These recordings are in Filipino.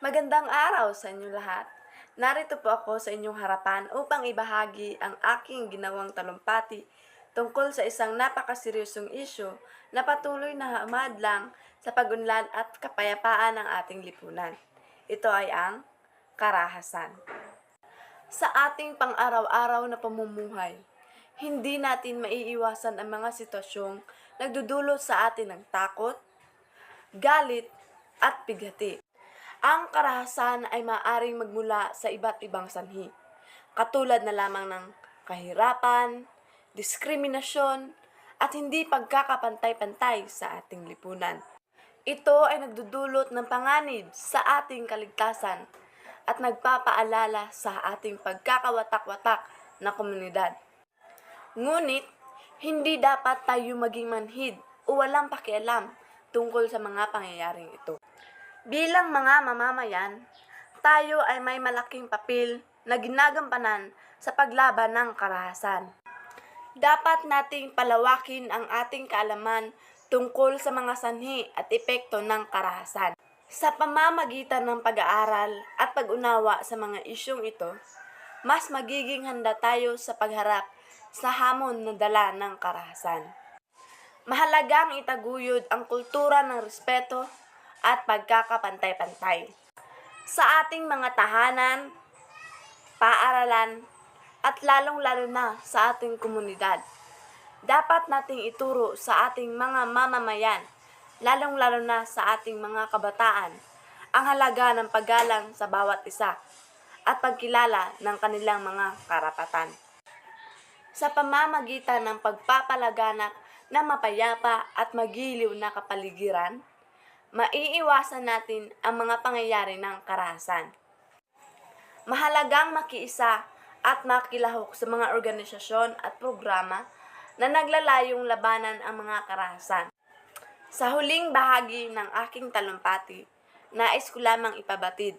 Magandang araw sa inyo lahat. Narito po ako sa inyong harapan upang ibahagi ang aking ginawang talumpati tungkol sa isang napakaseryosong isyu na patuloy na humadlang sa pag-unlad at kapayapaan ng ating lipunan. Ito ay ang karahasan. Sa ating pang-araw-araw na pamumuhay, hindi natin maiiwasan ang mga sitwasyong nagdudulot sa atin ng takot, galit, at bighati. Ang karahasan ay maaaring magmula sa iba't ibang sanhi, katulad na lamang ng kahirapan, diskriminasyon, at hindi pagkakapantay-pantay sa ating lipunan. Ito ay nagdudulot ng panganib sa ating kaligtasan at nagpapaalala sa ating pagkakawatak-watak na komunidad. Ngunit, hindi dapat tayo maging manhid o walang pakialam tungkol sa mga pangyayaring ito. Bilang mga mamamayan, tayo ay may malaking papel na ginagampanan sa paglaban ng karahasan. Dapat nating palawakin ang ating kaalaman tungkol sa mga sanhi at epekto ng karahasan. Sa pamamagitan ng pag-aaral at pag-unawa sa mga isyong ito, mas magiging handa tayo sa pagharap sa hamon na dala ng karahasan. Mahalagang itaguyod ang kultura ng respeto at pagkakapantay-pantay sa ating mga tahanan, paaralan, at lalong-lalo na sa ating komunidad. Dapat nating ituro sa ating mga mamamayan, lalong-lalo na sa ating mga kabataan, ang halaga ng paggalang sa bawat isa at pagkilala ng kanilang mga karapatan. Sa pamamagitan ng pagpapalaganap ng mapayapa at magiliw na kapaligiran, maiiwasan natin ang mga pangyayari ng karahasan. Mahalagang makiisa at makilahok sa mga organisasyon at programa na naglalayong labanan ang mga karahasan. Sa huling bahagi ng aking talumpati, nais ko lamang ipabatid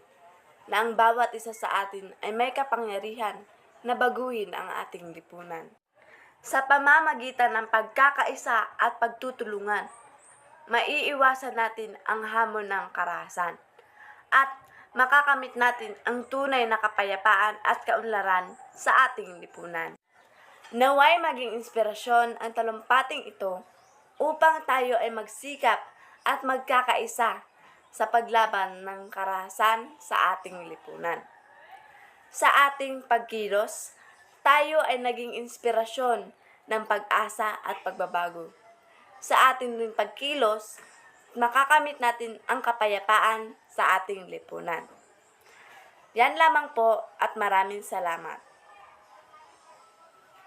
na ang bawat isa sa atin ay may kapangyarihan na baguhin ang ating lipunan. Sa pamamagitan ng pagkakaisa at pagtutulungan, maiiwasan natin ang hamon ng karahasan at makakamit natin ang tunay na kapayapaan at kaunlaran sa ating lipunan. Naway maging inspirasyon ang talumpating ito upang tayo ay magsikap at magkakaisa sa paglaban ng karahasan sa ating lipunan. Sa ating pagkilos, tayo ay naging inspirasyon ng pag-asa at pagbabago. Sa ating ring pagkilos, makakamit natin ang kapayapaan sa ating lipunan. Yan lamang po at maraming salamat.